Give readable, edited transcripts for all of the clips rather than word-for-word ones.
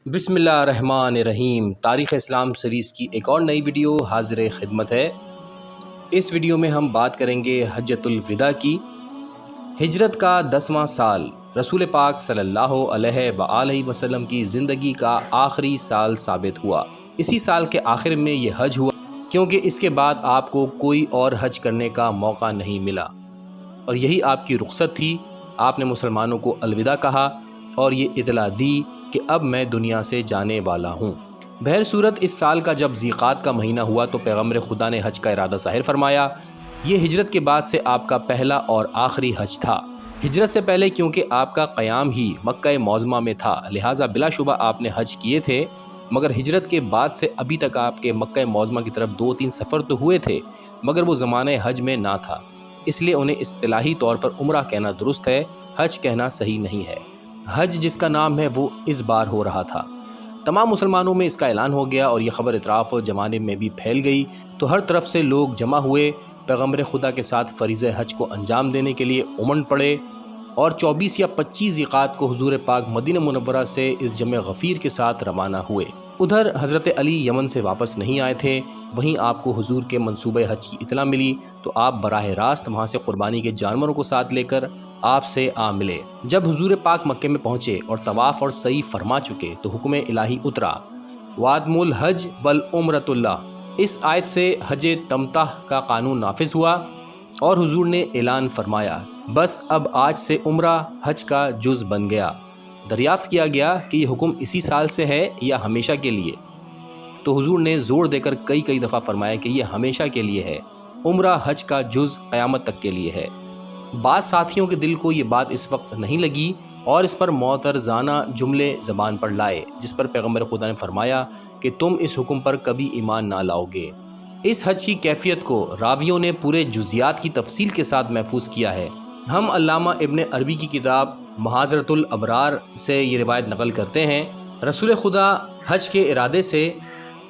بسم اللہ الرحمن الرحیم۔ تاریخ اسلام سیریز کی ایک اور نئی ویڈیو حاضر خدمت ہے۔ اس ویڈیو میں ہم بات کریں گے حجۃ الوداع کی۔ ہجرت کا 10واں سال رسول پاک صلی اللہ علیہ وآلہ وسلم کی زندگی کا آخری سال ثابت ہوا۔ اسی سال کے آخر میں یہ حج ہوا، کیونکہ اس کے بعد آپ کو کوئی اور حج کرنے کا موقع نہیں ملا، اور یہی آپ کی رخصت تھی۔ آپ نے مسلمانوں کو الوداع کہا اور یہ اطلاع دی کہ اب میں دنیا سے جانے والا ہوں۔ بہر صورت اس سال کا جب ذیقعد کا مہینہ ہوا تو پیغمبر خدا نے حج کا ارادہ ظاہر فرمایا۔ یہ ہجرت کے بعد سے آپ کا پہلا اور آخری حج تھا۔ ہجرت سے پہلے کیونکہ آپ کا قیام ہی مکہ معظمہ میں تھا، لہٰذا بلا شبہ آپ نے حج کیے تھے، مگر ہجرت کے بعد سے ابھی تک آپ کے مکہ معظمہ کی طرف 2-3 سفر تو ہوئے تھے، مگر وہ زمانہ حج میں نہ تھا، اس لیے انہیں اصطلاحی طور پر عمرہ کہنا درست ہے، حج کہنا صحیح نہیں ہے۔ حج جس کا نام ہے وہ اس بار ہو رہا تھا۔ تمام مسلمانوں میں اس کا اعلان ہو گیا اور یہ خبر اطراف و جوانب میں بھی پھیل گئی، تو ہر طرف سے لوگ جمع ہوئے، پیغمبر خدا کے ساتھ فریضہ حج کو انجام دینے کے لیے امنڈ پڑے، اور 24 یا 25 ذیقعد کو حضور پاک مدینہ منورہ سے اس جمع غفیر کے ساتھ روانہ ہوئے۔ ادھر حضرت علی یمن سے واپس نہیں آئے تھے، وہیں آپ کو حضور کے منصوبہ حج کی اطلاع ملی تو آپ براہ راست وہاں سے قربانی کے جانوروں کو ساتھ لے کر آپ سے آ ملے۔ جب حضور پاک مکہ میں پہنچے اور طواف اور سعی فرما چکے تو حکم الہی اترا، وَأَتِمُّ الْحَجَّ وَالْعُمْرَةَ اللَّهِ۔ اس آیت سے حج تمتع کا قانون نافذ ہوا اور حضور نے اعلان فرمایا، بس اب آج سے عمرہ حج کا جز بن گیا۔ دریافت کیا گیا کہ یہ حکم اسی سال سے ہے یا ہمیشہ کے لیے، تو حضور نے زور دے کر کئی دفعہ فرمایا کہ یہ ہمیشہ کے لیے ہے، عمرہ حج کا جز قیامت تک کے لیے ہے۔ بعض ساتھیوں کے دل کو یہ بات اس وقت نہیں لگی اور اس پر معترضانہ جملے زبان پر لائے، جس پر پیغمبر خدا نے فرمایا کہ تم اس حکم پر کبھی ایمان نہ لاؤ گے۔ اس حج کی کیفیت کو راویوں نے پورے جزیات کی تفصیل کے ساتھ محفوظ کیا ہے۔ ہم علامہ ابن عربی کی کتاب محاذرۃ الابرار سے یہ روایت نقل کرتے ہیں، رسول خدا حج کے ارادے سے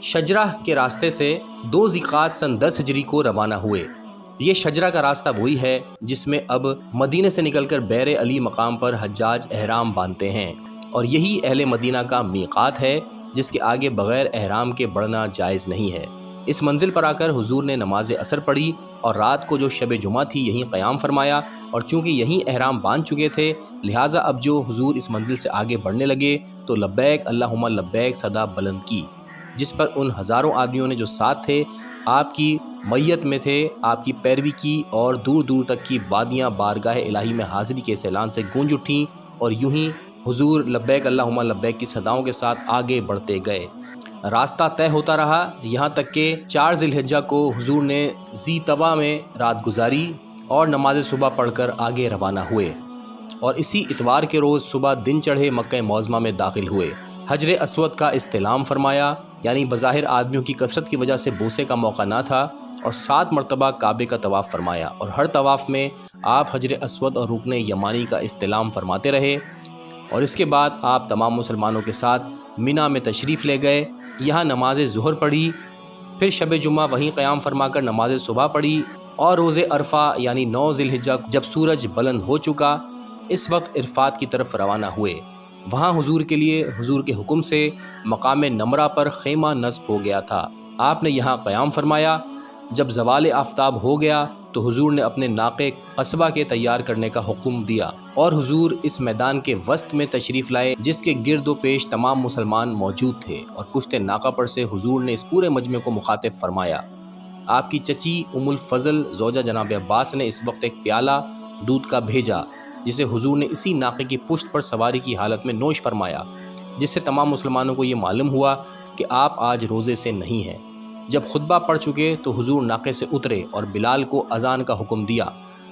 شجرہ کے راستے سے 2 ذیقعد سن 10 ہجری کو روانہ ہوئے۔ یہ شجرہ کا راستہ وہی ہے جس میں اب مدینہ سے نکل کر بیر علی مقام پر حجاج احرام باندھتے ہیں، اور یہی اہل مدینہ کا میقات ہے جس کے آگے بغیر احرام کے بڑھنا جائز نہیں ہے۔ اس منزل پر آ کر حضور نے نماز عصر پڑھی اور رات کو جو شب جمعہ تھی یہیں قیام فرمایا، اور چونکہ یہیں احرام باندھ چکے تھے لہٰذا اب جو حضور اس منزل سے آگے بڑھنے لگے تو لبیک اللہم لبیک صدا بلند کی، جس پر ان ہزاروں آدمیوں نے جو ساتھ تھے آپ کی میت میں تھے، آپ کی پیروی کی، اور دور دور تک کی وادیاں بارگاہ الہی میں حاضری کے اس اعلان سے گونج اٹھیں، اور یوں ہی حضور لبیک اللہم لبیک کی صداؤں کے ساتھ آگے بڑھتے گئے۔ راستہ طے ہوتا رہا، یہاں تک کہ 4 ذی الحجہ کو حضور نے ذی طوا میں رات گزاری اور نماز صبح پڑھ کر آگے روانہ ہوئے، اور اسی اتوار کے روز صبح دن چڑھے مکہ معظمہ میں داخل ہوئے۔ حجر اسود کا استلام فرمایا، یعنی بظاہر آدمیوں کی کثرت کی وجہ سے بوسے کا موقع نہ تھا، اور 7 مرتبہ کعبے کا طواف فرمایا، اور ہر طواف میں آپ حجر اسود اور رکن یمانی کا استلام فرماتے رہے، اور اس کے بعد آپ تمام مسلمانوں کے ساتھ منی میں تشریف لے گئے، یہاں نماز ظہر پڑھی، پھر شب جمعہ وہیں قیام فرما کر نماز صبح پڑھی، اور روز عرفہ یعنی 9 ذی الحجہ جب سورج بلند ہو چکا اس وقت عرفات کی طرف روانہ ہوئے۔ وہاں حضور کے لیے حضور کے حکم سے مقام نمرہ پر خیمہ نصب ہو گیا تھا، آپ نے یہاں قیام فرمایا۔ جب زوال آفتاب ہو گیا تو حضور نے اپنے ناقے قصبہ کے تیار کرنے کا حکم دیا، اور حضور اس میدان کے وسط میں تشریف لائے جس کے گرد و پیش تمام مسلمان موجود تھے، اور پشت ناقہ پر سے حضور نے اس پورے مجمع کو مخاطب فرمایا۔ آپ کی چچی ام الفضل زوجہ جناب عباس نے اس وقت ایک پیالہ دودھ کا بھیجا، جسے حضور نے اسی ناقے کی پشت پر سواری کی حالت میں نوش فرمایا، جس سے تمام مسلمانوں کو یہ معلوم ہوا کہ آپ آج روزے سے نہیں ہیں۔ جب خطبہ پڑھ چکے تو حضور ناقے سے اترے اور بلال کو اذان کا حکم دیا،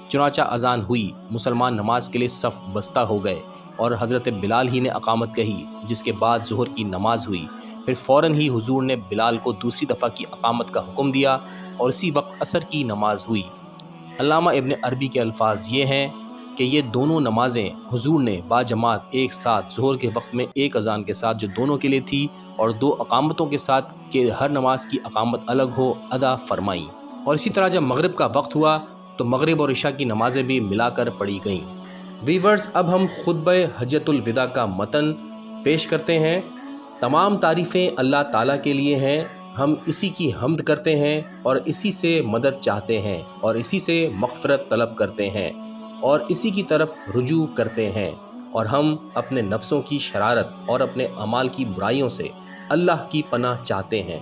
چنانچہ اذان ہوئی، مسلمان نماز کے لیے صف بستہ ہو گئے، اور حضرت بلال ہی نے اقامت کہی، جس کے بعد ظہر کی نماز ہوئی، پھر فوراً ہی حضور نے بلال کو دوسری دفعہ کی اقامت کا حکم دیا، اور اسی وقت عصر کی نماز ہوئی۔ علامہ ابن عربی کے الفاظ یہ ہیں کہ یہ دونوں نمازیں حضور نے باجماعت ایک ساتھ ظہر کے وقت میں ایک اذان کے ساتھ جو دونوں کے لیے تھی، اور 2 اقامتوں کے ساتھ کہ ہر نماز کی اقامت الگ ہو، ادا فرمائیں۔ اور اسی طرح جب مغرب کا وقت ہوا تو مغرب اور عشاء کی نمازیں بھی ملا کر پڑھی گئیں۔ ویورز، اب ہم خطبہ حجۃ الوداع کا متن پیش کرتے ہیں۔ تمام تعریفیں اللہ تعالیٰ کے لیے ہیں، ہم اسی کی حمد کرتے ہیں اور اسی سے مدد چاہتے ہیں اور اسی سے مغفرت طلب کرتے ہیں اور اسی کی طرف رجوع کرتے ہیں، اور ہم اپنے نفسوں کی شرارت اور اپنے اعمال کی برائیوں سے اللہ کی پناہ چاہتے ہیں۔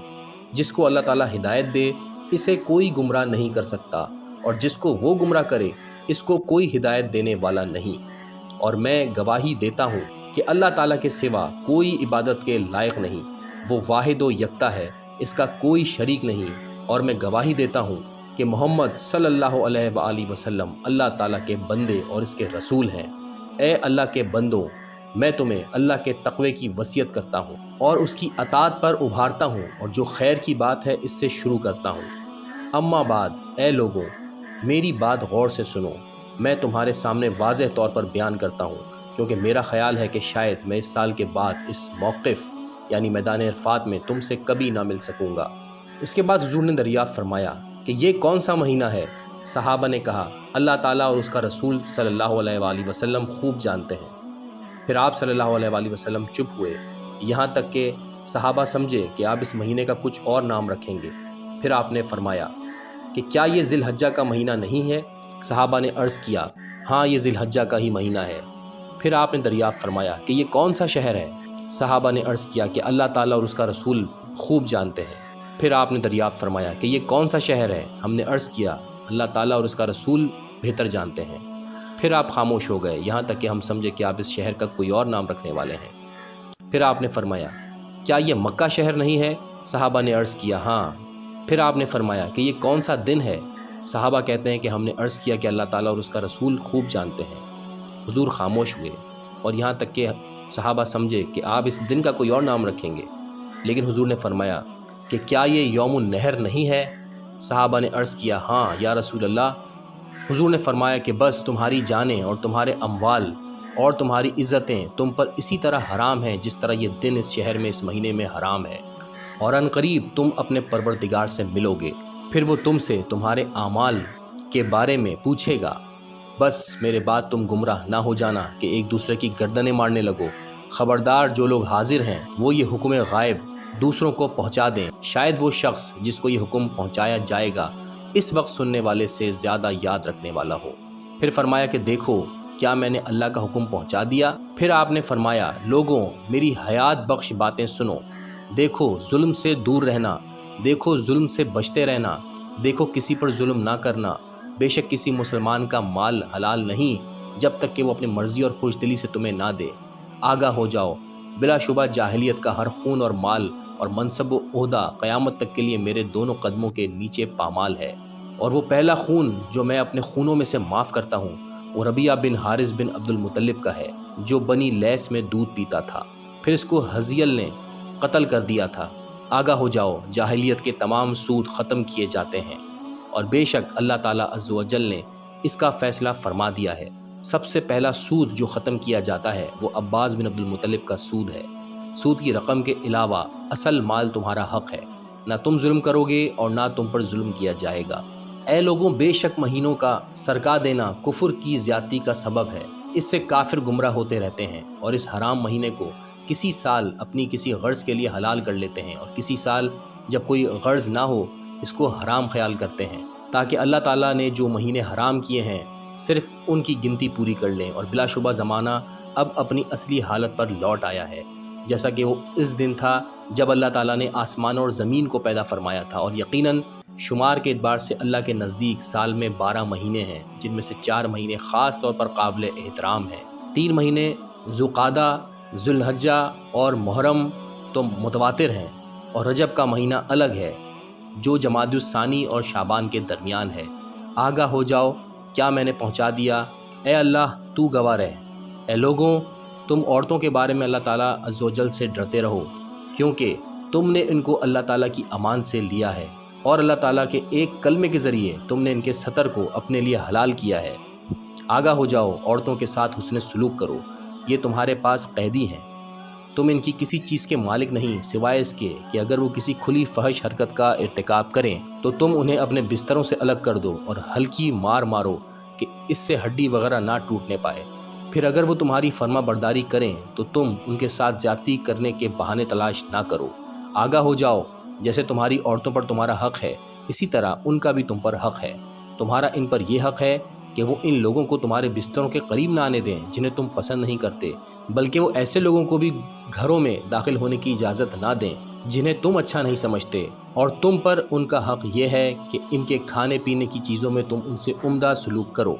جس کو اللہ تعالیٰ ہدایت دے اسے کوئی گمراہ نہیں کر سکتا، اور جس کو وہ گمراہ کرے اس کو کوئی ہدایت دینے والا نہیں۔ اور میں گواہی دیتا ہوں کہ اللہ تعالیٰ کے سوا کوئی عبادت کے لائق نہیں، وہ واحد و یکتا ہے، اس کا کوئی شریک نہیں، اور میں گواہی دیتا ہوں کہ محمد صلی اللہ علیہ وآلہ وسلم اللہ تعالیٰ کے بندے اور اس کے رسول ہیں۔ اے اللہ کے بندوں، میں تمہیں اللہ کے تقوی کی وصیت کرتا ہوں اور اس کی اطاعت پر ابھارتا ہوں، اور جو خیر کی بات ہے اس سے شروع کرتا ہوں۔ اما بعد، اے لوگوں، میری بات غور سے سنو، میں تمہارے سامنے واضح طور پر بیان کرتا ہوں، کیونکہ میرا خیال ہے کہ شاید میں اس سال کے بعد اس موقف یعنی میدان عرفات میں تم سے کبھی نہ مل سکوں گا۔ اس کے بعد حضور نے دریافت فرمایا کہ یہ کون سا مہینہ ہے؟ صحابہ نے کہا، اللہ تعالیٰ اور اس کا رسول صلی اللہ علیہ وآلہ وسلم خوب جانتے ہیں۔ پھر آپ صلی اللہ علیہ وآلہ وسلم چپ ہوئے، یہاں تک کہ صحابہ سمجھے کہ آپ اس مہینے کا کچھ اور نام رکھیں گے۔ پھر آپ نے فرمایا کہ کیا یہ ذی الحجہ کا مہینہ نہیں ہے؟ صحابہ نے عرض کیا، ہاں یہ ذی الحجہ کا ہی مہینہ ہے۔ پھر آپ نے دریافت فرمایا کہ یہ کون سا شہر ہے؟ صحابہ نے عرض کیا کہ اللہ تعالیٰ اور اس کا رسول خوب جانتے ہیں۔ پھر آپ نے دریافت فرمایا کہ یہ کون سا شہر ہے؟ ہم نے عرض کیا، اللہ تعالیٰ اور اس کا رسول بہتر جانتے ہیں۔ پھر آپ خاموش ہو گئے، یہاں تک کہ ہم سمجھے کہ آپ اس شہر کا کوئی اور نام رکھنے والے ہیں۔ پھر آپ نے فرمایا، کیا یہ مکہ شہر نہیں ہے؟ صحابہ نے عرض کیا، ہاں۔ پھر آپ نے فرمایا کہ یہ کون سا دن ہے؟ صحابہ کہتے ہیں کہ ہم نے عرض کیا کہ اللہ تعالیٰ اور اس کا رسول خوب جانتے ہیں۔ حضور خاموش ہوئے، اور یہاں تک کہ صحابہ سمجھے کہ آپ اس دن کا کوئی اور نام رکھیں گے، لیکن حضور نے فرمایا کہ کیا یہ یوم النحر نہیں ہے؟ صحابہ نے عرض کیا، ہاں یا رسول اللہ۔ حضور نے فرمایا کہ بس تمہاری جانیں اور تمہارے اموال اور تمہاری عزتیں تم پر اسی طرح حرام ہیں جس طرح یہ دن اس شہر میں اس مہینے میں حرام ہے، اور ان قریب تم اپنے پروردگار سے ملو گے، پھر وہ تم سے تمہارے اعمال کے بارے میں پوچھے گا۔ بس میرے بعد تم گمراہ نہ ہو جانا کہ ایک دوسرے کی گردنیں مارنے لگو۔ خبردار، جو لوگ حاضر ہیں وہ یہ حکم غائب دوسروں کو پہنچا دیں، شاید وہ شخص جس کو یہ حکم پہنچایا جائے گا اس وقت سننے والے سے زیادہ یاد رکھنے والا ہو۔ پھر فرمایا کہ دیکھو، کیا میں نے اللہ کا حکم پہنچا دیا؟ پھر آپ نے فرمایا، لوگوں میری حیات بخش باتیں سنو، دیکھو ظلم سے دور رہنا، دیکھو ظلم سے بچتے رہنا، دیکھو کسی پر ظلم نہ کرنا، بے شک کسی مسلمان کا مال حلال نہیں جب تک کہ وہ اپنی مرضی اور خوش دلی سے تمہیں نہ دے۔ آگاہ ہو جاؤ، بلا شبہ جاہلیت کا ہر خون اور مال اور منصب و عہدہ قیامت تک کے لیے میرے دونوں قدموں کے نیچے پامال ہے، اور وہ پہلا خون جو میں اپنے خونوں میں سے معاف کرتا ہوں وہ ربیعہ بن حارث بن عبد المطلب کا ہے، جو بنی لیس میں دودھ پیتا تھا، پھر اس کو حزیل نے قتل کر دیا تھا۔ آگاہ ہو جاؤ، جاہلیت کے تمام سود ختم کیے جاتے ہیں، اور بے شک اللہ تعالیٰ عز و جل نے اس کا فیصلہ فرما دیا ہے۔ سب سے پہلا سود جو ختم کیا جاتا ہے وہ عباس بن عبد المطلب کا سود ہے۔ سود کی رقم کے علاوہ اصل مال تمہارا حق ہے، نہ تم ظلم کرو گے اور نہ تم پر ظلم کیا جائے گا۔ اے لوگوں، بے شک مہینوں کا سرکا دینا کفر کی زیادتی کا سبب ہے، اس سے کافر گمراہ ہوتے رہتے ہیں، اور اس حرام مہینے کو کسی سال اپنی کسی غرض کے لیے حلال کر لیتے ہیں، اور کسی سال جب کوئی غرض نہ ہو اس کو حرام خیال کرتے ہیں، تاکہ اللہ تعالیٰ نے جو مہینے حرام کیے ہیں صرف ان کی گنتی پوری کر لیں۔ اور بلا شبہ زمانہ اب اپنی اصلی حالت پر لوٹ آیا ہے، جیسا کہ وہ اس دن تھا جب اللہ تعالیٰ نے آسمان اور زمین کو پیدا فرمایا تھا، اور یقیناً شمار کے اعتبار سے اللہ کے نزدیک سال میں 12 مہینے ہیں، جن میں سے 4 مہینے خاص طور پر قابل احترام ہیں۔ 3 مہینے ذوالقعدہ، ذوالحجہ اور محرم تو متواتر ہیں، اور رجب کا مہینہ الگ ہے جو جمادی الثانی اور شعبان کے درمیان ہے۔ آگاہ ہو جاؤ، کیا میں نے پہنچا دیا؟ اے اللہ تو گواہ رہ۔ اے لوگوں، تم عورتوں کے بارے میں اللہ تعالیٰ عز و جل سے ڈرتے رہو، کیونکہ تم نے ان کو اللہ تعالیٰ کی امان سے لیا ہے، اور اللہ تعالیٰ کے ایک کلمے کے ذریعے تم نے ان کے سطر کو اپنے لیے حلال کیا ہے۔ آگاہ ہو جاؤ، عورتوں کے ساتھ حسن سلوک کرو، یہ تمہارے پاس قیدی ہیں، تم ان کی کسی چیز کے مالک نہیں سوائے اس کے کہ اگر وہ کسی کھلی فحش حرکت کا ارتکاب کریں تو تم انہیں اپنے بستروں سے الگ کر دو اور ہلکی مار مارو کہ اس سے ہڈی وغیرہ نہ ٹوٹنے پائے۔ پھر اگر وہ تمہاری فرما برداری کریں تو تم ان کے ساتھ زیادتی کرنے کے بہانے تلاش نہ کرو۔ آگاہ ہو جاؤ، جیسے تمہاری عورتوں پر تمہارا حق ہے اسی طرح ان کا بھی تم پر حق ہے۔ تمہارا ان پر یہ حق ہے کہ وہ ان لوگوں کو تمہارے بستروں کے قریب نہ آنے دیں جنہیں تم پسند نہیں کرتے، بلکہ وہ ایسے لوگوں کو بھی گھروں میں داخل ہونے کی اجازت نہ دیں جنہیں تم اچھا نہیں سمجھتے، اور تم پر ان کا حق یہ ہے کہ ان کے کھانے پینے کی چیزوں میں تم ان سے عمدہ سلوک کرو۔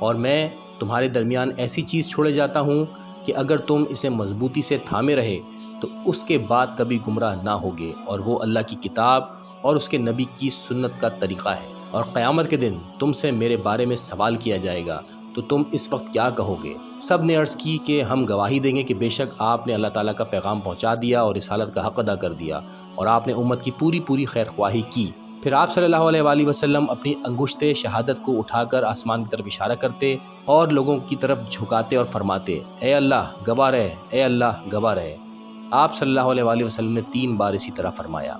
اور میں تمہارے درمیان ایسی چیز چھوڑے جاتا ہوں کہ اگر تم اسے مضبوطی سے تھامے رہے تو اس کے بعد کبھی گمراہ نہ ہوگے، اور وہ اللہ کی کتاب اور اس کے نبی کی سنت کا طریقہ ہے۔ اور قیامت کے دن تم سے میرے بارے میں سوال کیا جائے گا تو تم اس وقت کیا کہو گے؟ سب نے عرض کی کہ ہم گواہی دیں گے کہ بے شک آپ نے اللہ تعالیٰ کا پیغام پہنچا دیا اور رسالت کا حق ادا کر دیا، اور آپ نے امت کی پوری خیر خواہی کی۔ پھر آپ صلی اللہ علیہ وآلہ وسلم اپنی انگشت شہادت کو اٹھا کر آسمان کی طرف اشارہ کرتے اور لوگوں کی طرف جھکاتے اور فرماتے، اے اللہ گواہ رہے، اے اللہ گواہ رہے۔ آپ صلی اللہ علیہ وآلہ وسلم نے 3 بار اسی طرح فرمایا۔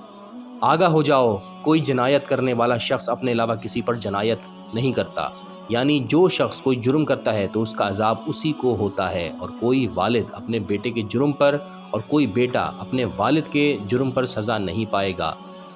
آگاہ ہو جاؤ، کوئی جنایت کرنے والا شخص اپنے علاوہ کسی پر جنایت نہیں کرتا، یعنی جو شخص کوئی جرم کرتا ہے تو اس کا عذاب اسی کو ہوتا ہے، اور کوئی والد اپنے بیٹے کے جرم پر اور کوئی بیٹا اپنے والد کے جرم پر سزا نہیں پائے گا۔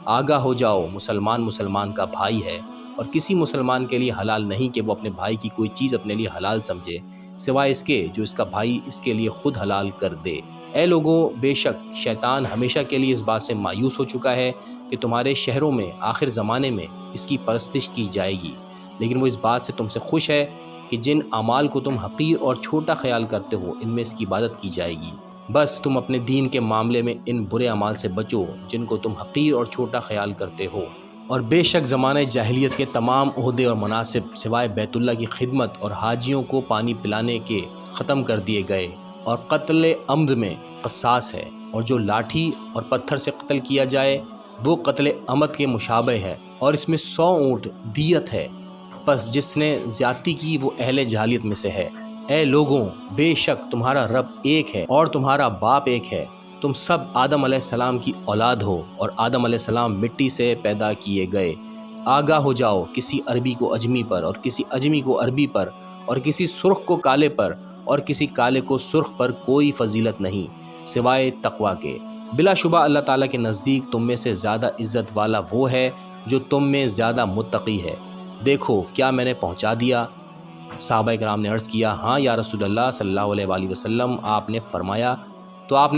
آگاہ ہو جاؤ، مسلمان کا بھائی ہے، اور کسی مسلمان کے لیے حلال نہیں کہ وہ اپنے بھائی کی کوئی چیز اپنے لیے حلال سمجھے سوائے اس کے جو اس کا بھائی اس کے لیے خود حلال کر دے۔ اے لوگوں، بے شک شیطان ہمیشہ کے لیے اس بات سے مایوس ہو چکا ہے کہ تمہارے شہروں میں آخر زمانے میں اس کی پرستش کی جائے گی، لیکن وہ اس بات سے تم سے خوش ہے کہ جن اعمال کو تم حقیر اور چھوٹا خیال کرتے ہو ان میں اس کی عبادت کی جائے گی۔ بس تم اپنے دین کے معاملے میں ان برے اعمال سے بچو جن کو تم حقیر اور چھوٹا خیال کرتے ہو۔ اور بے شک زمانہ جاہلیت کے تمام عہدے اور مناصب سوائے بیت اللہ کی خدمت اور حاجیوں کو پانی پلانے کے ختم کر دیے گئے، اور قتل عمد میں قصاص ہے، اور جو لاٹھی اور پتھر سے قتل کیا جائے وہ قتل عمد کے مشابہ ہے، اور اس میں 100 اونٹ دیت ہے، پس جس نے زیادتی کی وہ اہل جاہلیت میں سے ہے۔ اے لوگوں، بے شک تمہارا رب ایک ہے اور تمہارا باپ ایک ہے، تم سب آدم علیہ السلام کی اولاد ہو، اور آدم علیہ السلام مٹی سے پیدا کیے گئے۔ آگاہ ہو جاؤ، کسی عربی کو اجمی پر اور کسی اجمی کو عربی پر اور کسی سرخ کو کالے پر اور کسی کالے کو سرخ پر کوئی فضیلت نہیں سوائے تقوی کے۔ بلا شبہ اللہ تعالیٰ کے نزدیک تم میں سے زیادہ عزت والا وہ ہے جو تم میں زیادہ متقی ہے۔ دیکھو کیا میں نے پہنچا دیا؟ صحابہ کرام نے عرض کیا، ہاں یا رسول اللہ صلی اللہ علیہ وآلہ وسلم۔ آپ نے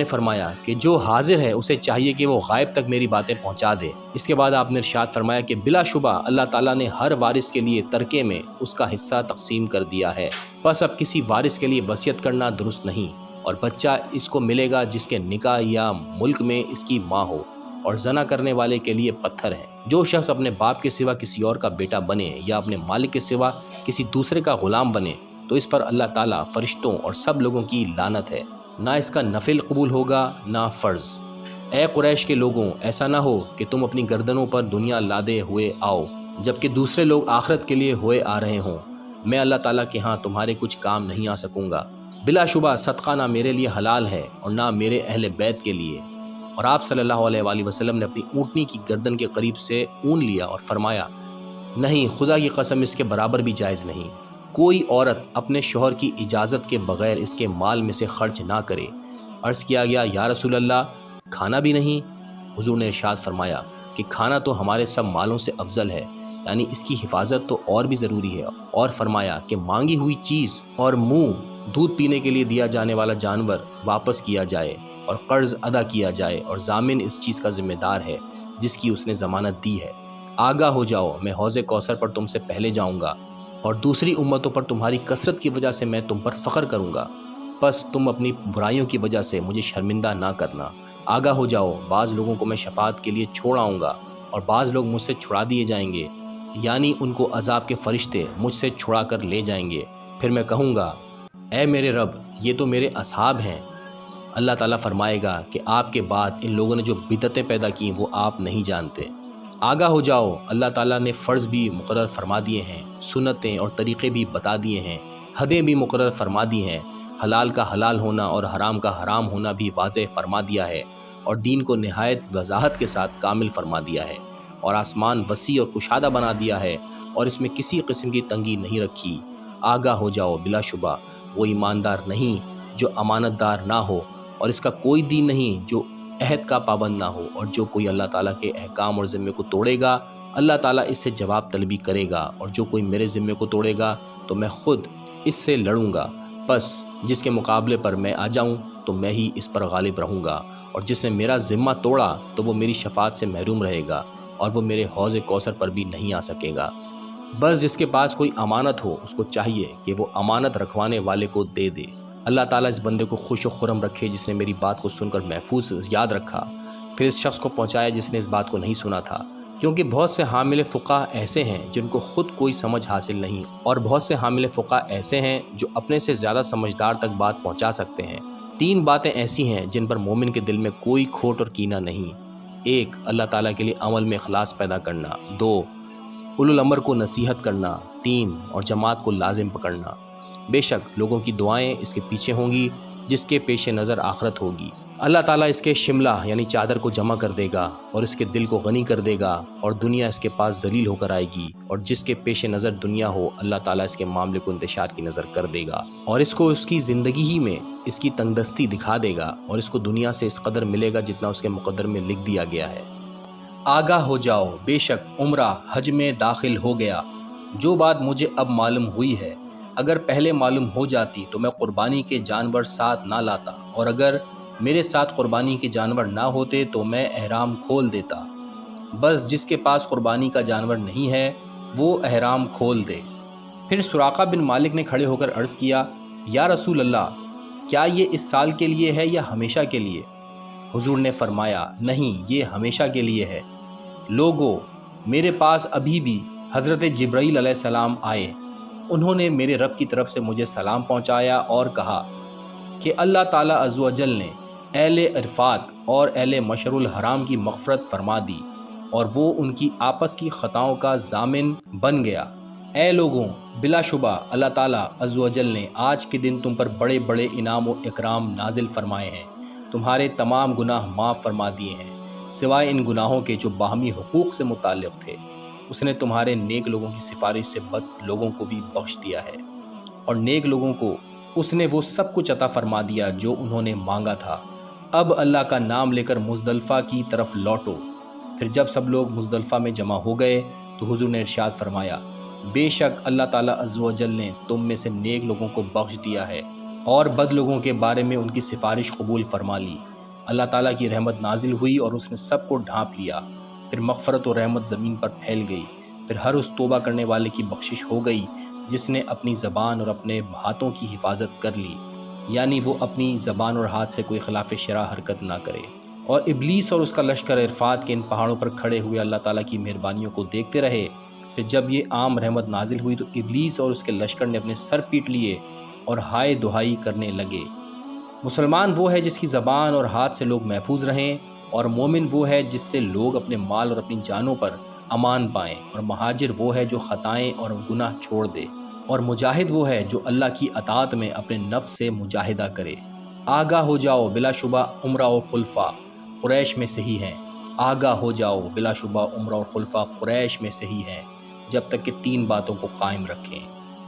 فرمایا کہ جو حاضر ہے اسے چاہیے کہ وہ غائب تک میری باتیں پہنچا دے۔ اس کے بعد آپ نے ارشاد فرمایا کہ بلا شبہ اللہ تعالیٰ نے ہر وارث کے لیے ترکے میں اس کا حصہ تقسیم کر دیا ہے، بس اب کسی وارث کے لیے وصیت کرنا درست نہیں، اور بچہ اس کو ملے گا جس کے نکاح یا ملک میں اس کی ماں ہو، اور زنا کرنے والے کے لیے پتھر ہے۔ جو شخص اپنے باپ کے سوا کسی اور کا بیٹا بنے یا اپنے مالک کے سوا کسی دوسرے کا غلام بنے تو اس پر اللہ تعالیٰ، فرشتوں اور سب لوگوں کی لعنت ہے، نہ اس کا نفل قبول ہوگا نہ فرض۔ اے قریش کے لوگوں، ایسا نہ ہو کہ تم اپنی گردنوں پر دنیا لادے ہوئے آؤ جبکہ دوسرے لوگ آخرت کے لیے ہوئے آ رہے ہوں۔ میں اللہ تعالیٰ کے ہاں تمہارے کچھ کام نہیں آ سکوں گا۔ بلا شبہ صدقہ نہ میرے لیے حلال ہے اور نہ میرے اہل بیت کے لیے۔ اور آپ صلی اللہ علیہ وآلہ وسلم نے اپنی اونٹنی کی گردن کے قریب سے اون لیا اور فرمایا، نہیں، خدا کی قسم اس کے برابر بھی جائز نہیں، کوئی عورت اپنے شوہر کی اجازت کے بغیر اس کے مال میں سے خرچ نہ کرے۔ عرض کیا گیا، یا رسول اللہ، کھانا بھی نہیں؟ حضور نے ارشاد فرمایا کہ کھانا تو ہمارے سب مالوں سے افضل ہے، یعنی اس کی حفاظت تو اور بھی ضروری ہے، اور فرمایا کہ مانگی ہوئی چیز اور منہ دودھ پینے کے لیے دیا جانے والا جانور واپس کیا جائے، اور قرض ادا کیا جائے، اور ضامن اس چیز کا ذمہ دار ہے جس کی اس نے ضمانت دی ہے۔ آگاہ ہو جاؤ، میں حوض کوثر پر تم سے پہلے جاؤں گا، اور دوسری امتوں پر تمہاری کثرت کی وجہ سے میں تم پر فخر کروں گا، بس تم اپنی برائیوں کی وجہ سے مجھے شرمندہ نہ کرنا۔ آگاہ ہو جاؤ، بعض لوگوں کو میں شفاعت کے لیے چھوڑ آؤں گا اور بعض لوگ مجھ سے چھڑا دیے جائیں گے، یعنی ان کو عذاب کے فرشتے مجھ سے چھڑا کر لے جائیں گے۔ پھر میں کہوں گا، اے میرے رب، یہ تو میرے اصحاب ہیں۔ اللہ تعالیٰ فرمائے گا کہ آپ کے بعد ان لوگوں نے جو بدعتیں پیدا کی وہ آپ نہیں جانتے۔ آگاہ ہو جاؤ، اللہ تعالیٰ نے فرض بھی مقرر فرما دیے ہیں، سنتیں اور طریقے بھی بتا دیے ہیں، حدیں بھی مقرر فرما دی ہیں، حلال کا حلال ہونا اور حرام کا حرام ہونا بھی واضح فرما دیا ہے، اور دین کو نہایت وضاحت کے ساتھ کامل فرما دیا ہے، اور آسمان وسیع اور کشادہ بنا دیا ہے، اور اس میں کسی قسم کی تنگی نہیں رکھی۔ آگاہ ہو جاؤ، بلا شبہ وہ ایماندار نہیں جو امانت دار نہ ہو، اور اس کا کوئی دین نہیں جو عہد کا پابند نہ ہو، اور جو کوئی اللہ تعالیٰ کے احکام اور ذمے کو توڑے گا اللہ تعالیٰ اس سے جواب طلبی کرے گا، اور جو کوئی میرے ذمے کو توڑے گا تو میں خود اس سے لڑوں گا، بس جس کے مقابلے پر میں آ جاؤں تو میں ہی اس پر غالب رہوں گا، اور جس نے میرا ذمہ توڑا تو وہ میری شفاعت سے محروم رہے گا اور وہ میرے حوض کوثر پر بھی نہیں آ سکے گا۔ بس جس کے پاس کوئی امانت ہو اس کو چاہیے کہ وہ امانت رکھوانے والے کو دے دے۔ اللہ تعالیٰ اس بندے کو خوش و خرم رکھے جس نے میری بات کو سن کر محفوظ یاد رکھا، پھر اس شخص کو پہنچایا جس نے اس بات کو نہیں سنا تھا، کیونکہ بہت سے حامل فقہ ایسے ہیں جن کو خود کوئی سمجھ حاصل نہیں، اور بہت سے حامل فقہ ایسے ہیں جو اپنے سے زیادہ سمجھدار تک بات پہنچا سکتے ہیں۔ 3 باتیں ایسی ہیں جن پر مومن کے دل میں کوئی کھوٹ اور کینہ نہیں۔ 1 اللہ تعالیٰ کے لیے عمل میں اخلاص پیدا کرنا، 2 اولو الامر کو نصیحت کرنا، 3 اور جماعت کو لازم پکڑنا۔ بے شک لوگوں کی دعائیں اس کے پیچھے ہوں گی جس کے پیش نظر آخرت ہوگی۔ اللہ تعالیٰ اس کے شملہ یعنی چادر کو جمع کر دے گا اور اس کے دل کو غنی کر دے گا، اور دنیا اس کے پاس ذلیل ہو کر آئے گی، اور جس کے پیش نظر دنیا ہو اللہ تعالیٰ اس کے معاملے کو انتشار کی نظر کر دے گا، اور اس کو اس کی زندگی ہی میں اس کی تنگدستی دکھا دے گا، اور اس کو دنیا سے اس قدر ملے گا جتنا اس کے مقدر میں لکھ دیا گیا ہے۔ آگاہ ہو جاؤ، بے شک عمرہ حج میں داخل ہو گیا۔ جو بات مجھے اب معلوم ہوئی ہے، اگر پہلے معلوم ہو جاتی تو میں قربانی کے جانور ساتھ نہ لاتا، اور اگر میرے ساتھ قربانی کے جانور نہ ہوتے تو میں احرام کھول دیتا۔ بس جس کے پاس قربانی کا جانور نہیں ہے وہ احرام کھول دے۔ پھر سراقہ بن مالک نے کھڑے ہو کر عرض کیا، یا رسول اللہ، کیا یہ اس سال کے لیے ہے یا ہمیشہ کے لیے؟ حضور نے فرمایا، نہیں، یہ ہمیشہ کے لیے ہے۔ لوگو، میرے پاس ابھی بھی حضرت جبرائیل علیہ السلام آئے، انہوں نے میرے رب کی طرف سے مجھے سلام پہنچایا اور کہا کہ اللہ تعالیٰ عز و جل نے اہل عرفات اور اہل مشعر الحرام کی مغفرت فرما دی، اور وہ ان کی آپس کی خطاؤں کا ضامن بن گیا۔ اے لوگوں، بلا شبہ اللہ تعالیٰ عز و جل نے آج کے دن تم پر بڑے بڑے انعام و اکرام نازل فرمائے ہیں، تمہارے تمام گناہ معاف فرما دیے ہیں، سوائے ان گناہوں کے جو باہمی حقوق سے متعلق تھے۔ اس نے تمہارے نیک لوگوں کی سفارش سے بد لوگوں کو بھی بخش دیا ہے، اور نیک لوگوں کو اس نے وہ سب کچھ عطا فرما دیا جو انہوں نے مانگا تھا۔ اب اللہ کا نام لے کر مزدلفہ کی طرف لوٹو۔ پھر جب سب لوگ مزدلفہ میں جمع ہو گئے تو حضور نے ارشاد فرمایا، بے شک اللہ تعالیٰ عز و جل نے تم میں سے نیک لوگوں کو بخش دیا ہے اور بد لوگوں کے بارے میں ان کی سفارش قبول فرما لی۔ اللہ تعالیٰ کی رحمت نازل ہوئی اور اس نے سب کو ڈھانپ لیا۔ پھر مغفرت و رحمت زمین پر پھیل گئی۔ پھر ہر اس توبہ کرنے والے کی بخشش ہو گئی جس نے اپنی زبان اور اپنے ہاتھوں کی حفاظت کر لی، یعنی وہ اپنی زبان اور ہاتھ سے کوئی خلاف شرع حرکت نہ کرے۔ اور ابلیس اور اس کا لشکر عرفات کے ان پہاڑوں پر کھڑے ہوئے اللہ تعالیٰ کی مہربانیوں کو دیکھتے رہے۔ پھر جب یہ عام رحمت نازل ہوئی تو ابلیس اور اس کے لشکر نے اپنے سر پیٹ لیے اور ہائے دہائی کرنے لگے۔ مسلمان وہ ہے جس کی زبان اور ہاتھ سے لوگ محفوظ رہیں، اور مومن وہ ہے جس سے لوگ اپنے مال اور اپنی جانوں پر امان پائیں، اور مہاجر وہ ہے جو خطائیں اور گناہ چھوڑ دے، اور مجاہد وہ ہے جو اللہ کی اطاعت میں اپنے نفس سے مجاہدہ کرے۔ آگاہ ہو جاؤ، بلا شبہ عمرہ اور خلفاء قریش میں سے ہی ہیں۔ آگاہ ہو جاؤ، بلا شبہ عمرہ اور خلفاء قریش میں سے ہی ہیں، جب تک کہ 3 باتوں کو قائم رکھیں۔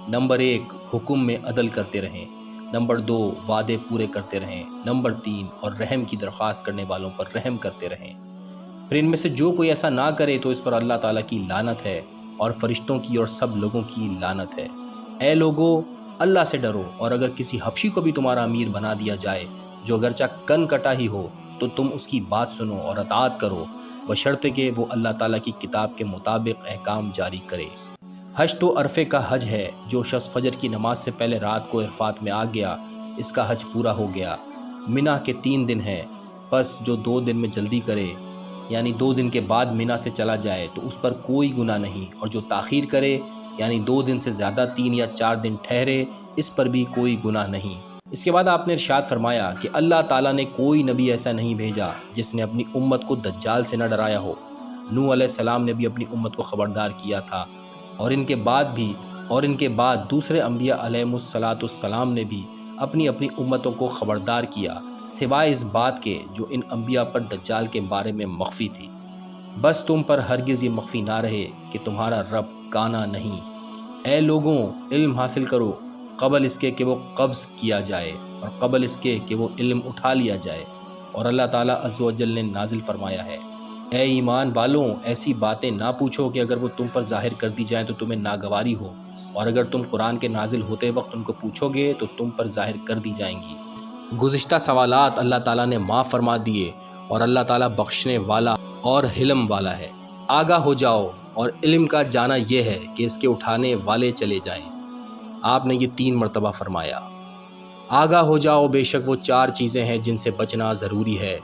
نمبر 1، حکم میں عدل کرتے رہیں۔ نمبر 2، وعدے پورے کرتے رہیں۔ نمبر 3، اور رحم کی درخواست کرنے والوں پر رحم کرتے رہیں۔ پھر ان میں سے جو کوئی ایسا نہ کرے تو اس پر اللہ تعالیٰ کی لعنت ہے، اور فرشتوں کی اور سب لوگوں کی لعنت ہے۔ اے لوگو، اللہ سے ڈرو، اور اگر کسی حبشی کو بھی تمہارا امیر بنا دیا جائے جو اگرچہ کن کٹا ہی ہو تو تم اس کی بات سنو اور اطاعت کرو، بشرطے کہ وہ اللہ تعالیٰ کی کتاب کے مطابق احکام جاری کرے۔ حج تو عرفے کا حج ہے۔ جو شخص فجر کی نماز سے پہلے رات کو عرفات میں آ گیا اس کا حج پورا ہو گیا۔ منی کے 3 دن ہیں، پس جو 2 دن میں جلدی کرے یعنی 2 دن کے بعد منی سے چلا جائے تو اس پر کوئی گناہ نہیں، اور جو تاخیر کرے یعنی 2 دن سے زیادہ 3 یا 4 دن ٹھہرے اس پر بھی کوئی گناہ نہیں۔ اس کے بعد آپ نے ارشاد فرمایا کہ اللہ تعالیٰ نے کوئی نبی ایسا نہیں بھیجا جس نے اپنی امت کو دجال سے نہ ڈرایا ہو۔ نوح علیہ السلام نے بھی اپنی امت کو خبردار کیا تھا، اور ان کے بعد دوسرے انبیاء علیہم السلام نے بھی اپنی اپنی امتوں کو خبردار کیا، سوائے اس بات کے جو ان انبیاء پر دجال کے بارے میں مخفی تھی۔ بس تم پر ہرگز یہ مخفی نہ رہے کہ تمہارا رب کانا نہیں۔ اے لوگوں، علم حاصل کرو، قبل اس کے کہ وہ قبض کیا جائے اور قبل اس کے کہ وہ علم اٹھا لیا جائے۔ اور اللہ تعالیٰ عز و جل نے نازل فرمایا ہے، اے ایمان والوں، ایسی باتیں نہ پوچھو کہ اگر وہ تم پر ظاہر کر دی جائیں تو تمہیں ناگواری ہو، اور اگر تم قرآن کے نازل ہوتے وقت ان کو پوچھو گے تو تم پر ظاہر کر دی جائیں گی۔ گزشتہ سوالات اللہ تعالیٰ نے معاف فرما دیے، اور اللہ تعالیٰ بخشنے والا اور حلم والا ہے۔ آگاہ ہو جاؤ، اور علم کا جانا یہ ہے کہ اس کے اٹھانے والے چلے جائیں۔ آپ نے یہ 3 مرتبہ فرمایا۔ آگاہ ہو جاؤ، بے شک وہ 4 چیزیں ہیں جن سے بچنا ضروری ہے۔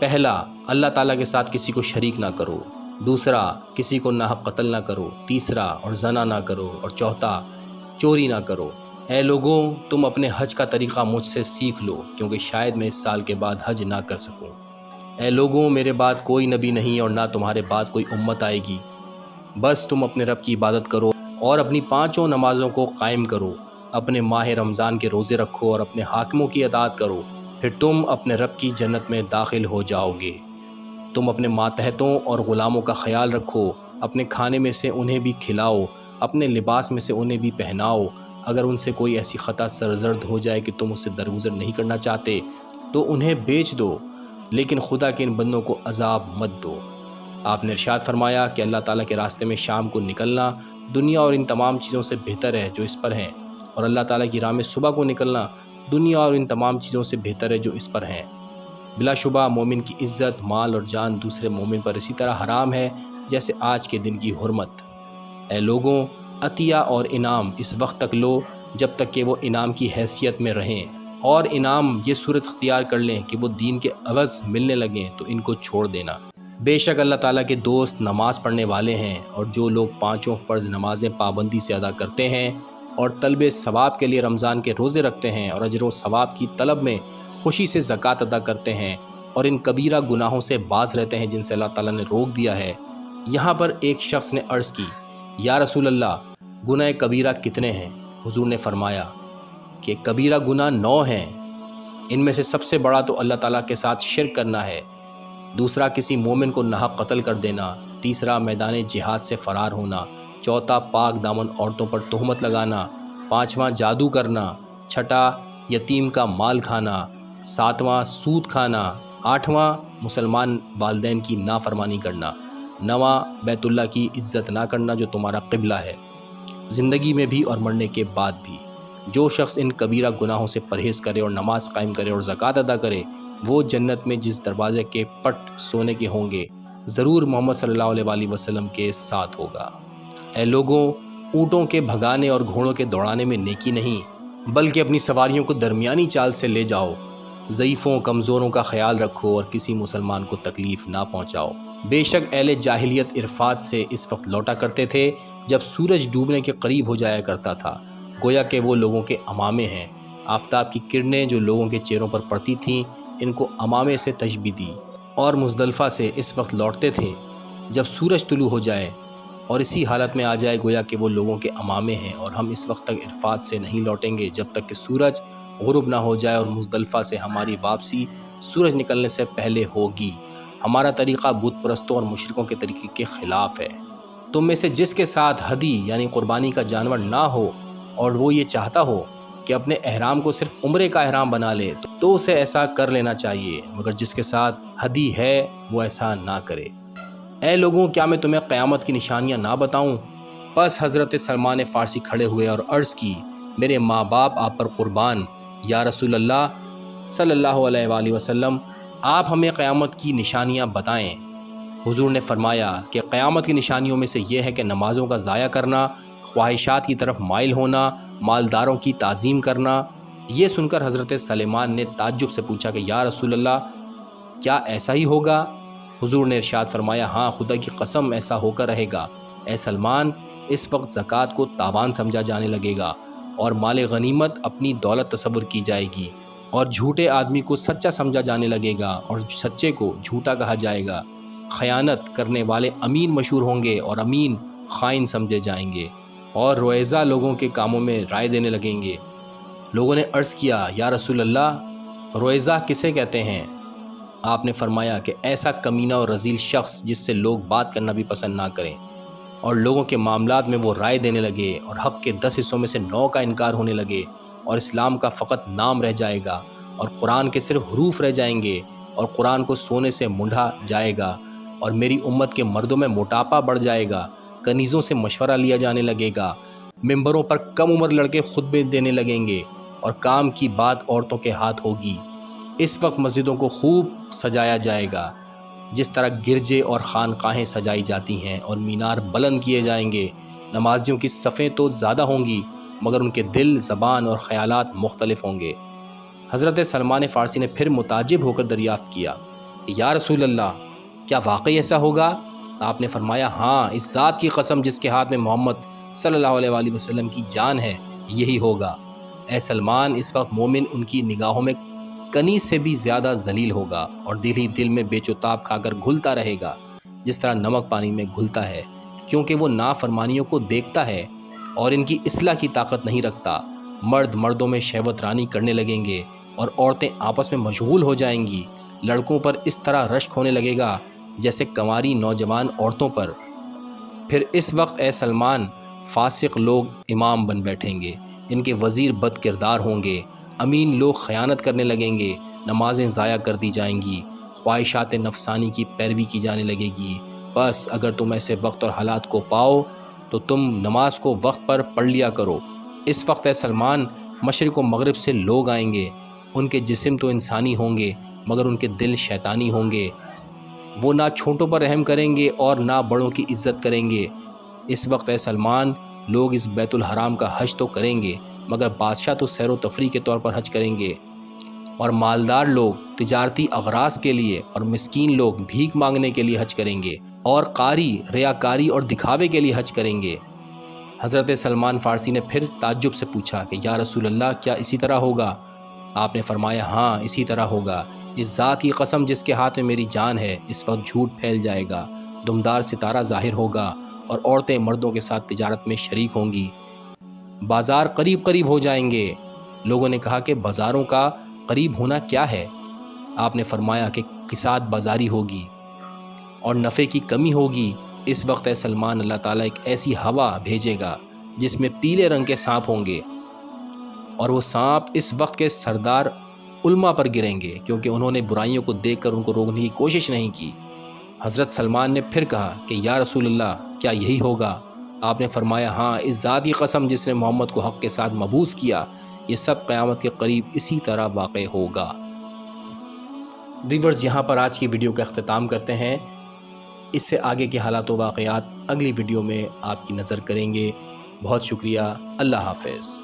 پہلا، اللہ تعالیٰ کے ساتھ کسی کو شریک نہ کرو۔ دوسرا، کسی کو ناحق قتل نہ کرو۔ تیسرا، اور زنا نہ کرو۔ اور چوتھا، چوری نہ کرو۔ اے لوگوں، تم اپنے حج کا طریقہ مجھ سے سیکھ لو، کیونکہ شاید میں اس سال کے بعد حج نہ کر سکوں۔ اے لوگوں، میرے بعد کوئی نبی نہیں اور نہ تمہارے بعد کوئی امت آئے گی، بس تم اپنے رب کی عبادت کرو اور اپنی 5 نمازوں کو قائم کرو، اپنے ماہ رمضان کے روزے رکھو اور اپنے حاکموں کی اطاعت کرو، پھر تم اپنے رب کی جنت میں داخل ہو جاؤ گے۔ تم اپنے ماتحتوں اور غلاموں کا خیال رکھو، اپنے کھانے میں سے انہیں بھی کھلاؤ، اپنے لباس میں سے انہیں بھی پہناؤ۔ اگر ان سے کوئی ایسی خطا سرزد ہو جائے کہ تم اس سے درگزر نہیں کرنا چاہتے تو انہیں بیچ دو، لیکن خدا کے ان بندوں کو عذاب مت دو۔ آپ نے ارشاد فرمایا کہ اللہ تعالیٰ کے راستے میں شام کو نکلنا دنیا اور ان تمام چیزوں سے بہتر ہے جو اس پر ہیں، اور اللہ تعالیٰ کی راہ میں صبح کو نکلنا دنیا اور ان تمام چیزوں سے بہتر ہے جو اس پر ہیں۔ بلا شبہ مومن کی عزت، مال اور جان دوسرے مومن پر اسی طرح حرام ہے جیسے آج کے دن کی حرمت۔ اے لوگوں، عطیہ اور انعام اس وقت تک لو جب تک کہ وہ انعام کی حیثیت میں رہیں، اور انعام یہ صورت اختیار کر لیں کہ وہ دین کے عوض ملنے لگیں تو ان کو چھوڑ دینا۔ بے شک اللہ تعالیٰ کے دوست نماز پڑھنے والے ہیں، اور جو لوگ 5 فرض نمازیں پابندی سے ادا کرتے ہیں اور طلب ثواب کے لیے رمضان کے روزے رکھتے ہیں اور اجر و ثواب کی طلب میں خوشی سے زکوٰۃ ادا کرتے ہیں اور ان کبیرہ گناہوں سے باز رہتے ہیں جن سے اللہ تعالیٰ نے روک دیا ہے۔ یہاں پر ایک شخص نے عرض کی، یا رسول اللہ، گناہ کبیرہ کتنے ہیں؟ حضور نے فرمایا کہ کبیرہ گناہ 9 ہیں، ان میں سے سب سے بڑا تو اللہ تعالیٰ کے ساتھ شرک کرنا ہے، دوسرا کسی مومن کو ناحق قتل کر دینا، تیسرا میدان جہاد سے فرار ہونا، چوتھا پاک دامن عورتوں پر تہمت لگانا، پانچواں جادو کرنا، چھٹا یتیم کا مال کھانا، ساتواں سود کھانا، آٹھواں مسلمان والدین کی نافرمانی کرنا، نواں بیت اللہ کی عزت نہ کرنا جو تمہارا قبلہ ہے، زندگی میں بھی اور مرنے کے بعد بھی۔ جو شخص ان کبیرہ گناہوں سے پرہیز کرے اور نماز قائم کرے اور زکوٰۃ ادا کرے، وہ جنت میں جس دروازے کے پٹ سونے کے ہوں گے ضرور محمد صلی اللہ علیہ وآلہ وسلم کے ساتھ ہوگا۔ اے لوگوں، اونٹوں کے بھگانے اور گھوڑوں کے دوڑانے میں نیکی نہیں، بلکہ اپنی سواریوں کو درمیانی چال سے لے جاؤ، ضعیفوں کمزوروں کا خیال رکھو اور کسی مسلمان کو تکلیف نہ پہنچاؤ۔ بے شک اہل جاہلیت عرفات سے اس وقت لوٹا کرتے تھے جب سورج ڈوبنے کے قریب ہو جایا کرتا تھا، گویا کہ وہ لوگوں کے امامے ہیں۔ آفتاب کی کرنیں جو لوگوں کے چہروں پر پڑتی تھیں ان کو امامے سے تشبیہ دی، اور مزدلفہ سے اس وقت لوٹتے تھے جب سورج طلوع ہو جائے اور اسی حالت میں آ جائے گویا کہ وہ لوگوں کے امامے ہیں، اور ہم اس وقت تک عرفات سے نہیں لوٹیں گے جب تک کہ سورج غروب نہ ہو جائے، اور مزدلفہ سے ہماری واپسی سورج نکلنے سے پہلے ہوگی۔ ہمارا طریقہ بت پرستوں اور مشرکوں کے طریقے کے خلاف ہے۔ تم میں سے جس کے ساتھ ہدی یعنی قربانی کا جانور نہ ہو اور وہ یہ چاہتا ہو کہ اپنے احرام کو صرف عمرے کا احرام بنا لے تو اسے ایسا کر لینا چاہیے، مگر جس کے ساتھ ہدی ہے وہ ایسا نہ کرے۔ اے لوگوں، کیا میں تمہیں قیامت کی نشانیاں نہ بتاؤں؟ پس حضرت سلمان فارسی کھڑے ہوئے اور عرض کی، میرے ماں باپ آپ پر قربان، یا رسول اللہ صلی اللہ علیہ وآلہ وسلم، آپ ہمیں قیامت کی نشانیاں بتائیں۔ حضور نے فرمایا کہ قیامت کی نشانیوں میں سے یہ ہے کہ نمازوں کا ضائع کرنا، خواہشات کی طرف مائل ہونا، مالداروں کی تعظیم کرنا۔ یہ سن کر حضرت سلیمان نے تعجب سے پوچھا کہ یا رسول اللہ، کیا ایسا ہی ہوگا؟ حضور نے ارشاد فرمایا، ہاں، خدا کی قسم ایسا ہو کر رہے گا۔ اے سلمان، اس وقت زکوٰۃ کو تاوان سمجھا جانے لگے گا اور مال غنیمت اپنی دولت تصور کی جائے گی، اور جھوٹے آدمی کو سچا سمجھا جانے لگے گا اور سچے کو جھوٹا کہا جائے گا۔ خیانت کرنے والے امین مشہور ہوں گے اور امین خائن سمجھے جائیں گے، اور رویزہ لوگوں کے کاموں میں رائے دینے لگیں گے۔ لوگوں نے عرض کیا، یا رسول اللہ، رویزہ کسے کہتے ہیں؟ آپ نے فرمایا کہ ایسا کمینہ اور رذیل شخص جس سے لوگ بات کرنا بھی پسند نہ کریں۔ اور لوگوں کے معاملات میں وہ رائے دینے لگے اور حق کے 10 حصوں میں سے 9 کا انکار ہونے لگے اور اسلام کا فقط نام رہ جائے گا اور قرآن کے صرف حروف رہ جائیں گے اور قرآن کو سونے سے مونڈھا جائے گا اور میری امت کے مردوں میں موٹاپا بڑھ جائے گا، کنیزوں سے مشورہ لیا جانے لگے گا، ممبروں پر کم عمر لڑکے خطبے دینے لگیں گے اور کام کی بات عورتوں کے ہاتھ ہوگی۔ اس وقت مسجدوں کو خوب سجایا جائے گا جس طرح گرجے اور خانقاہیں سجائی جاتی ہیں اور مینار بلند کیے جائیں گے۔ نمازیوں کی صفیں تو زیادہ ہوں گی مگر ان کے دل، زبان اور خیالات مختلف ہوں گے۔ حضرت سلمان فارسی نے پھر متعجب ہو کر دریافت کیا کہ یا رسول اللہ، کیا واقعی ایسا ہوگا؟ آپ نے فرمایا ہاں، اس ذات کی قسم جس کے ہاتھ میں محمد صلی اللہ علیہ وآلہ وسلم کی جان ہے، یہی ہوگا۔ اے سلمان، اس وقت مومن ان کی نگاہوں میں کنی سے بھی زیادہ ذلیل ہوگا اور دل ہی دل میں بے چتاب کھا کر گھلتا رہے گا جس طرح نمک پانی میں گھلتا ہے، کیونکہ وہ نافرمانیوں کو دیکھتا ہے اور ان کی اصلاح کی طاقت نہیں رکھتا۔ مرد مردوں میں شہوت رانی کرنے لگیں گے اور عورتیں آپس میں مشغول ہو جائیں گی۔ لڑکوں پر اس طرح رشک ہونے لگے گا جیسے کنواری نوجوان عورتوں پر۔ پھر اس وقت اے سلمان، فاسق لوگ امام بن بیٹھیں گے، ان کے وزیر بد کردار ہوں گے، امین لوگ خیانت کرنے لگیں گے، نمازیں ضائع کر دی جائیں گی، خواہشات نفسانی کی پیروی کی جانے لگے گی۔ بس اگر تم ایسے وقت اور حالات کو پاؤ تو تم نماز کو وقت پر پڑھ لیا کرو۔ اس وقت اے سلمان، مشرق و مغرب سے لوگ آئیں گے، ان کے جسم تو انسانی ہوں گے مگر ان کے دل شیطانی ہوں گے۔ وہ نہ چھوٹوں پر رحم کریں گے اور نہ بڑوں کی عزت کریں گے۔ اس وقت اے سلمان، لوگ اس بیت الحرام کا حج تو کریں گے مگر بادشاہ تو سیر و تفریح کے طور پر حج کریں گے اور مالدار لوگ تجارتی اغراض کے لیے اور مسکین لوگ بھیک مانگنے کے لیے حج کریں گے اور قاری ریاکاری اور دکھاوے کے لیے حج کریں گے۔ حضرت سلمان فارسی نے پھر تعجب سے پوچھا کہ یا رسول اللہ، کیا اسی طرح ہوگا؟ آپ نے فرمایا ہاں، اسی طرح ہوگا۔ اس ذات کی قسم جس کے ہاتھ میں میری جان ہے، اس وقت جھوٹ پھیل جائے گا، دمدار ستارہ ظاہر ہوگا اور عورتیں مردوں کے ساتھ تجارت میں شریک ہوں گی، بازار قریب قریب ہو جائیں گے۔ لوگوں نے کہا کہ بازاروں کا قریب ہونا کیا ہے؟ آپ نے فرمایا کہ کساد بازاری ہوگی اور نفع کی کمی ہوگی۔ اس وقت اے سلمان، اللہ تعالیٰ ایک ایسی ہوا بھیجے گا جس میں پیلے رنگ کے سانپ ہوں گے اور وہ سانپ اس وقت کے سردار علماء پر گریں گے کیونکہ انہوں نے برائیوں کو دیکھ کر ان کو روکنے کی کوشش نہیں کی۔ حضرت سلمان نے پھر کہا کہ یا رسول اللہ، کیا یہی ہوگا؟ آپ نے فرمایا ہاں، اس ذات کی قسم جس نے محمد کو حق کے ساتھ مبعوث کیا، یہ سب قیامت کے قریب اسی طرح واقع ہوگا۔ ویورز، یہاں پر آج کی ویڈیو کا اختتام کرتے ہیں۔ اس سے آگے کے حالات و واقعات اگلی ویڈیو میں آپ کی نظر کریں گے۔ بہت شکریہ، اللہ حافظ۔